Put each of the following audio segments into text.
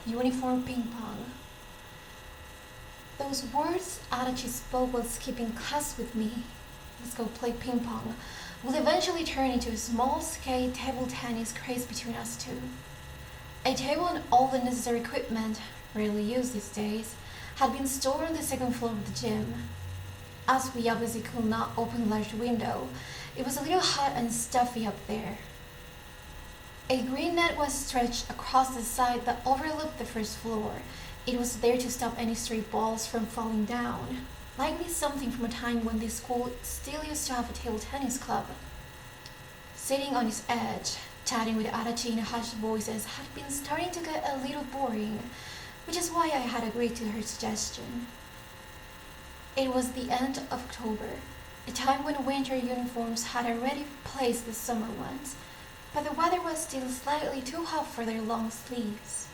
uniform ping pong. Those words Adachi spoke while skipping class with me, let's go play ping pong, will eventually turn into a small-scale table tennis craze between us two. A table and all the necessary equipment, rarely used these days, had been stored on the second floor of the gym. As we obviously could not open the large window, it was a little hot and stuffy up there. A green net was stretched across the side that overlooked the first floor. It was there to stop any stray balls from falling down, likely something from a time when the school still used to have a table tennis club. Sitting on its edge, chatting with Adachi in hushed voices had been starting to get a little boring, which is why I had agreed to her suggestion. It was the end of October, a time when winter uniforms had already replaced the summer ones, but the weather was still slightly too hot for their long sleeves.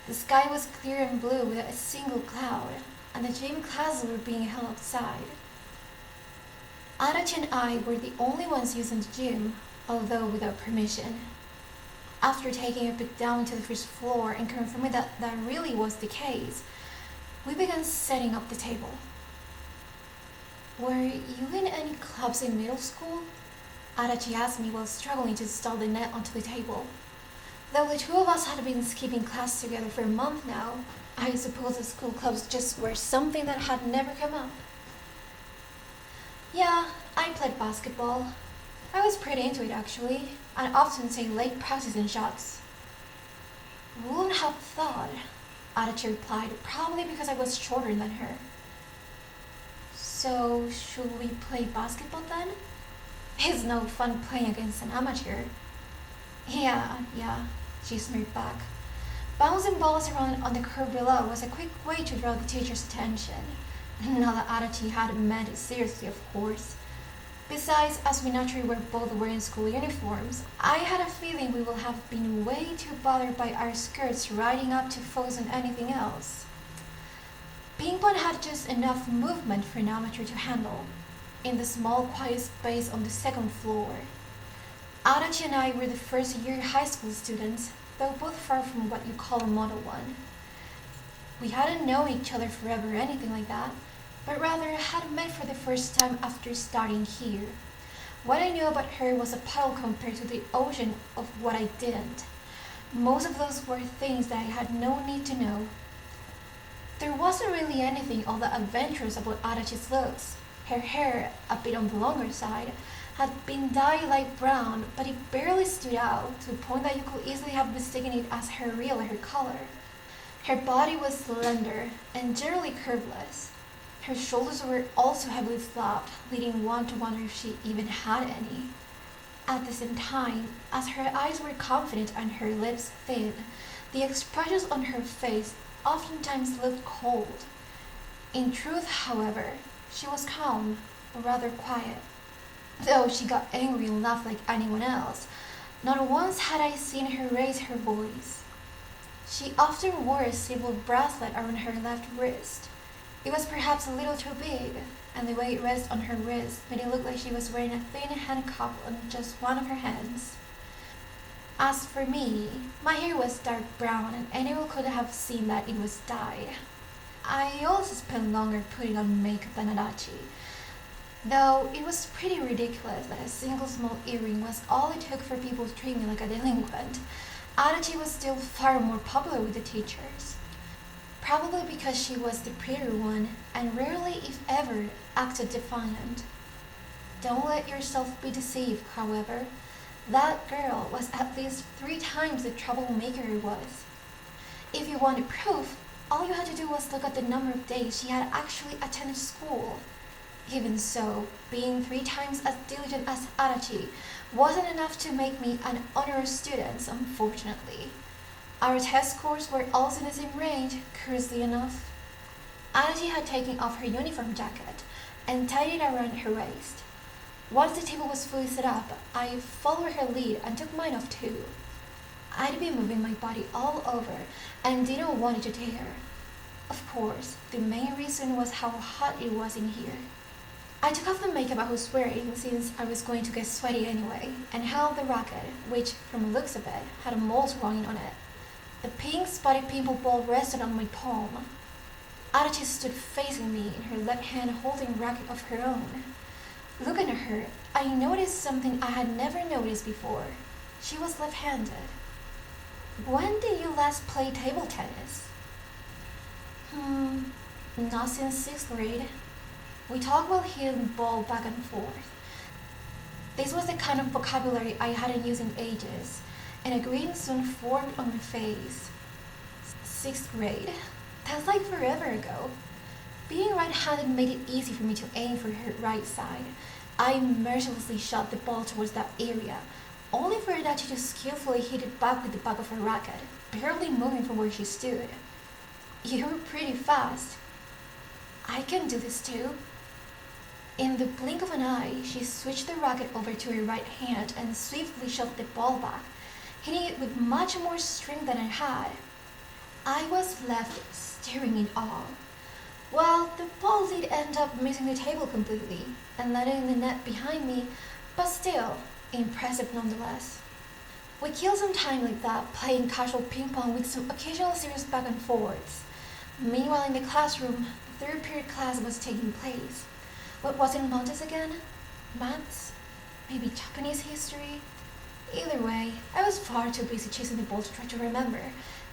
The sky was clear and blue without a single cloud, and the gym classes were being held outside. Adachi and I were the only ones using the gym, although without permission. After taking a peek down to the first floor and confirming that that really was the case, we began setting up the table. "Were you in any clubs in middle school?" Adachi asked me while struggling to install the net onto the table. Though the two of us had been skipping class together for a month now, I suppose the school clubs just were something that had never come up. "Yeah, I played basketball. I was pretty into it actually, and often take late practicing shots." "Wouldn't have thought," Adachi replied, probably because I was shorter than her. "So, should we play basketball then? It's no fun playing against an amateur." Yeah, she smirked back. Bouncing balls around on the court below was a quick way to draw the teacher's attention. Not that Adachi had meant it seriously, of course. Besides, as we naturally were both wearing school uniforms, I had a feeling we would have been way too bothered by our skirts riding up to focus on anything else. Ping pong had just enough movement for an amateur to handle, in the small quiet space on the second floor. Adachi and I were the first year high school students, though both far from what you call a Model 1. We hadn't known each other forever or anything like that, but rather had met for the first time after starting here. What I knew about her was a puddle compared to the ocean of what I didn't. Most of those were things that I had no need to know. There wasn't really anything all that adventurous about Adachi's looks. Her hair, a bit on the longer side, had been dyed light brown, but it barely stood out, to the point that you could easily have mistaken it as her real hair color. Her body was slender and generally curveless. Her shoulders were also heavily slapped, leading one to wonder if she even had any. At the same time, as her eyes were confident and her lips thin, the expressions on her face oftentimes looked cold. In truth, however, she was calm, or rather quiet. Though she got angry and laughed like anyone else, not once had I seen her raise her voice. She often wore a silver bracelet around her left wrist. It was perhaps a little too big, and the way it rested on her wrist made it look like she was wearing a thin handcuff on just one of her hands. As for me, my hair was dark brown, and anyone could have seen that it was dyed. I also spent longer putting on makeup than Adachi, though it was pretty ridiculous that a single small earring was all it took for people to treat me like a delinquent. Adachi was still far more popular with the teachers, probably because she was the prettier one and rarely, if ever, acted defiant. Don't let yourself be deceived, however. That girl was at least 3 times the troublemaker it was. If you wanted proof, all you had to do was look at the number of days she had actually attended school. Even so, being 3 times as diligent as Adachi wasn't enough to make me an honor student, unfortunately. Our test scores were also in the same range, curiously enough. Adachi had taken off her uniform jacket and tied it around her waist. Once the table was fully set up, I followed her lead and took mine off too. I'd been moving my body all over and didn't want it to tear. Of course, the main reason was how hot it was in here. I took off the makeup I was wearing since I was going to get sweaty anyway, and held the racket, which, from the looks of it, had a mold running on it. The pink spotted pimple ball rested on my palm. Adachi stood facing me, in her left hand holding a racket of her own. Looking at her, I noticed something I had never noticed before. She was left-handed. When did you last play table tennis? Not since 6th grade. We talked while hitting the ball back and forth. This was the kind of vocabulary I hadn't used in ages, and a grin soon formed on my face. 6th grade? That's like forever ago. Being right-handed made it easy for me to aim for her right side. I mercilessly shot the ball towards that area, only for Adachi to skillfully hit it back with the back of her racket, barely moving from where she stood. You were pretty fast. I can do this too. In the blink of an eye, she switched the racket over to her right hand and swiftly shoved the ball back, hitting it with much more strength than I had. I was left staring in awe. Well, the ball did end up missing the table completely and landing in the net behind me, but still, impressive nonetheless. We killed some time like that, playing casual ping pong with some occasional serious back and forths. Meanwhile, in the classroom, the third period class was taking place. What was it Montes again? Maths? Maybe Japanese history? Either way, I was far too busy chasing the ball to try to remember.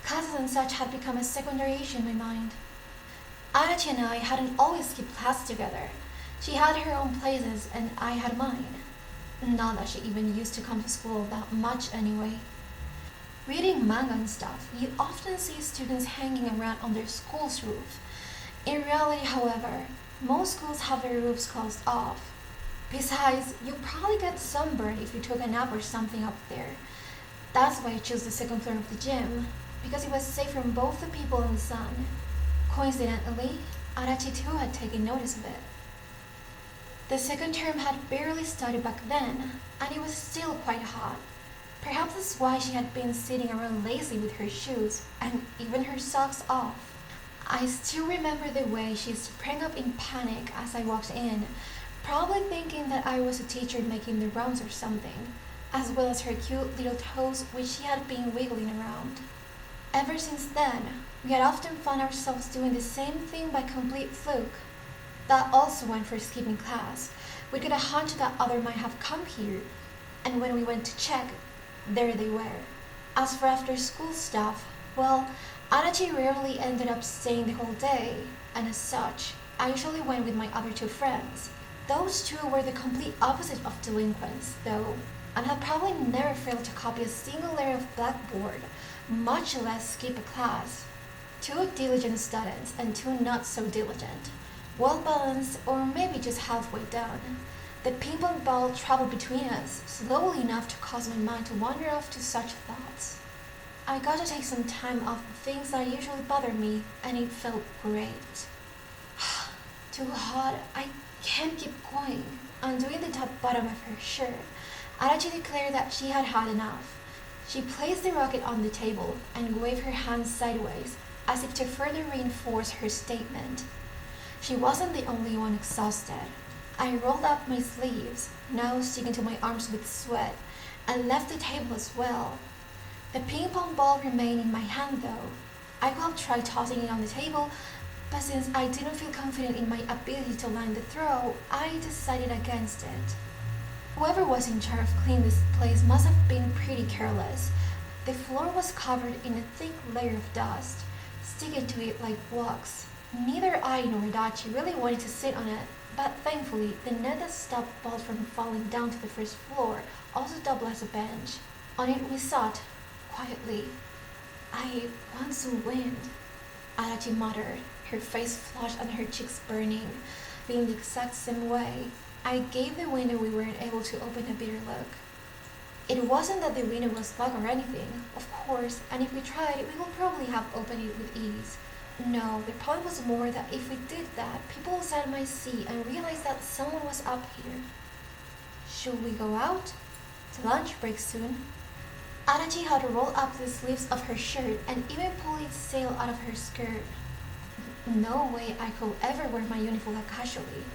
Classes and such had become a secondary issue in my mind. Adachi and I hadn't always skipped class together. She had her own places and I had mine. Not that she even used to come to school that much anyway. Reading manga and stuff, you often see students hanging around on their school's roof. In reality, however, most schools have their roofs closed off. Besides, you'll probably get sunburned if you took a nap or something up there. That's why I chose the second floor of the gym, because it was safe from both the people and the sun. Coincidentally, Adachi too had taken notice of it. The second term had barely started back then, and it was still quite hot. Perhaps that's why she had been sitting around lazily with her shoes and even her socks off. I still remember the way she sprang up in panic as I walked in, probably thinking that I was a teacher making the rounds or something, as well as her cute little toes which she had been wiggling around. Ever since then, we had often found ourselves doing the same thing by complete fluke. That also went for skipping class. We got a hunch that other might have come here, and when we went to check, there they were. As for after-school stuff, well, Adachi rarely ended up staying the whole day, and as such, I usually went with my other two friends. Those two were the complete opposite of delinquents, though, and had probably never failed to copy a single layer of blackboard, much less skip a class. Two diligent students and two not so diligent. Well balanced, or maybe just halfway done. The ping pong ball traveled between us, slowly enough to cause my mind to wander off to such thoughts. I got to take some time off the things that usually bother me, and it felt great. Too hot, I can't keep going. Undoing the top button of her shirt, Adachi declared that she had had enough. She placed the racket on the table and waved her hands sideways, as if to further reinforce her statement. She wasn't the only one exhausted. I rolled up my sleeves, now sticking to my arms with sweat, and left the table as well. The ping pong ball remained in my hand though. I could have tried tossing it on the table, but since I didn't feel confident in my ability to land the throw, I decided against it. Whoever was in charge of cleaning this place must have been pretty careless. The floor was covered in a thick layer of dust, sticking to it like wax. Neither I nor Adachi really wanted to sit on it, but thankfully the net that stopped balls from falling down to the first floor also doubled as a bench. On it we sat, quietly. I want some wind, Adachi muttered, her face flushed and her cheeks burning, feeling the exact same way. I gave the window we weren't able to open a bitter look. It wasn't that the window was locked or anything, of course, and if we tried, we would probably have opened it with ease. No, the problem was more that if we did that, people outside might see and realize that someone was up here. Should we go out? It's lunch break soon. Adachi had rolled up the sleeves of her shirt and even pulled its sail out of her skirt. No way I could ever wear my uniform that casually.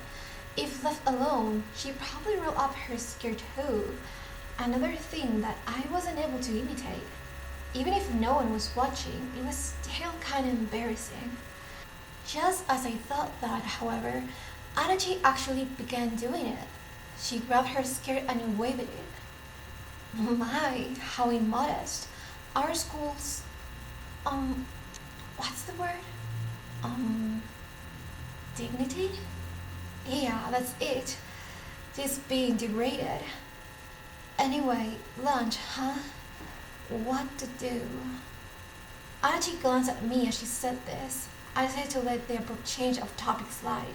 If left alone, she'd probably roll up her skirt too. Another thing that I wasn't able to imitate. Even if no one was watching, it was still kind of embarrassing. Just as I thought that, however, Adachi actually began doing it. She grabbed her skirt and waved it. My, how immodest. Our school's, um, what's the word? Um, dignity? Yeah, that's it. Just being degraded. Anyway, lunch, huh? What to do? Adachi glanced at me as she said this. I decided to let the abrupt change of topic slide.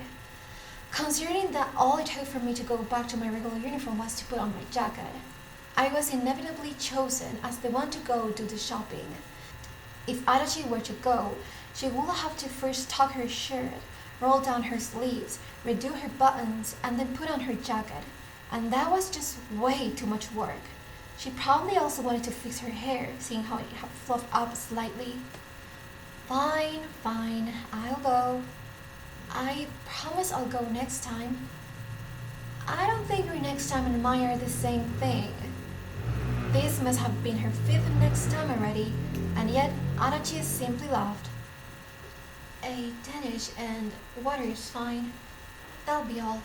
Considering that all it took for me to go back to my regular uniform was to put on my jacket, I was inevitably chosen as the one to go do the shopping. If Adachi were to go, she would have to first tuck her shirt, roll down her sleeves, redo her buttons, and then put on her jacket. And that was just way too much work. She probably also wanted to fix her hair, seeing how it had fluffed up slightly. Fine, I'll go. I promise I'll go next time. I don't think your next time and mine are the same thing. This must have been her fifth next time already, and yet Adachi simply laughed. A Danish and water is fine. That'll be all.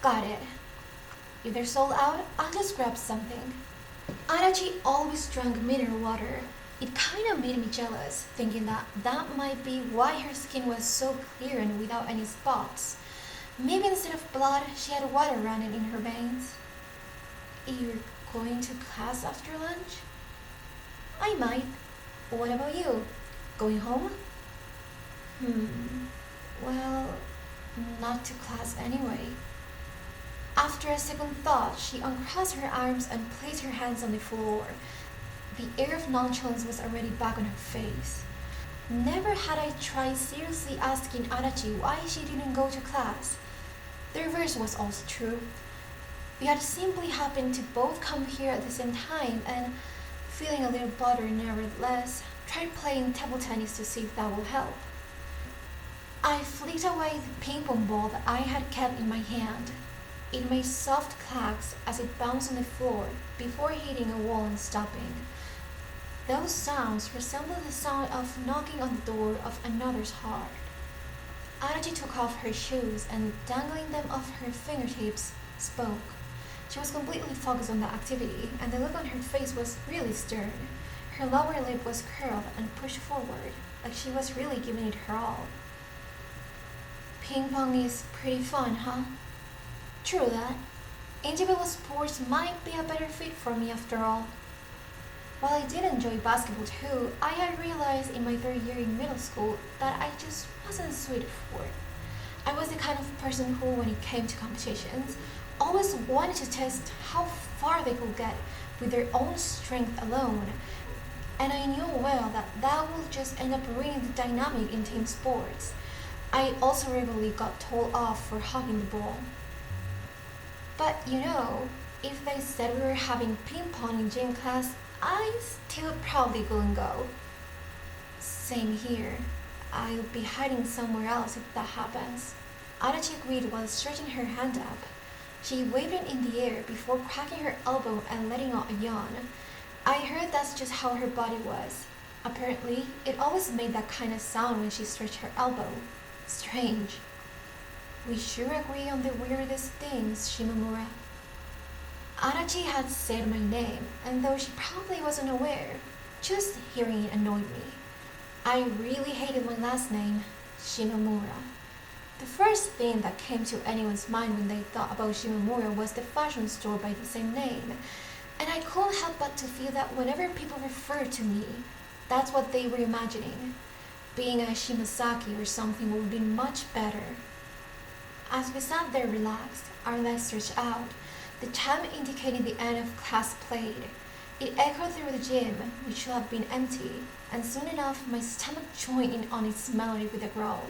Got it. If they're sold out, I'll just grab something. Adachi always drank mineral water. It kind of made me jealous, thinking that that might be why her skin was so clear and without any spots. Maybe instead of blood, she had water running in her veins. You're going to class after lunch? I might. What about you? Going home? Well, not to class anyway. After a second thought, she uncrossed her arms and placed her hands on the floor. The air of nonchalance was already back on her face. Never had I tried seriously asking Adachi why she didn't go to class. The reverse was also true. We had simply happened to both come here at the same time and, feeling a little bothered nevertheless, tried playing table tennis to see if that would help. I flicked away the ping pong ball that I had kept in my hand. It made soft clacks as it bounced on the floor before hitting a wall and stopping. Those sounds resembled the sound of knocking on the door of another's heart. Adachi took off her shoes and, dangling them off her fingertips, spoke. She was completely focused on the activity, and the look on her face was really stern. Her lower lip was curled and pushed forward, like she was really giving it her all. Ping pong is pretty fun, huh? True that. Individual sports might be a better fit for me after all. While I did enjoy basketball too, I had realized in my third year in middle school that I just wasn't suited for it. I was the kind of person who, when it came to competitions, always wanted to test how far they could get with their own strength alone. And I knew well that that would just end up ruining the dynamic in team sports. I also regularly got told off for hogging the ball. But if they said we were having ping pong in gym class, I still probably couldn't go. Same here. I'll be hiding somewhere else if that happens. Adachi agreed while stretching her hand up. She waved it in the air before cracking her elbow and letting out a yawn. I heard that's just how her body was. Apparently, it always made that kind of sound when she stretched her elbow. Strange. We sure agree on the weirdest things, Shimamura. Adachi had said my name, and though she probably wasn't aware, just hearing it annoyed me. I really hated my last name, Shimamura. The first thing that came to anyone's mind when they thought about Shimamura was the fashion store by the same name, and I couldn't help but to feel that whenever people referred to me, that's what they were imagining. Being a Shimasaki or something would be much better. As we sat there relaxed, our legs stretched out, the chime indicating the end of class played. It echoed through the gym, which should have been empty, and soon enough my stomach joined in on its melody with a growl.